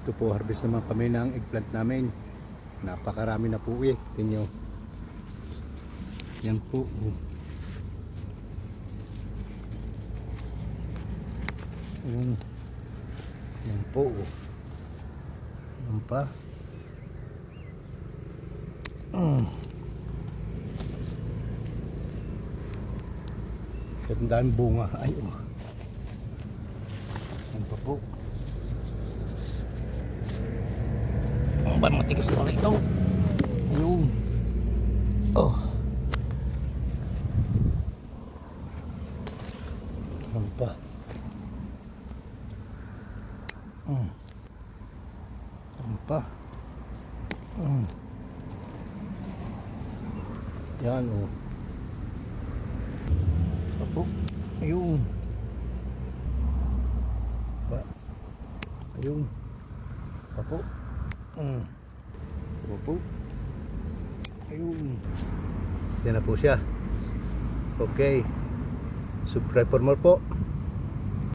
Ito po, harvest naman kami ng eggplant namin. Napakarami na po eh. Tingnan nyo. Yan po. Yan po. Yan pa. Ang daming bunga. Ay, oh. Yan pa po. Ba matigas na rin ito. Ayun. Oh. Yan pa. Yan pa. Yan oh. Apo. Ayun. Pa. Ayun. Apo. Apo. Ayun. Yan na po siya. Okay. Subscribe for more po.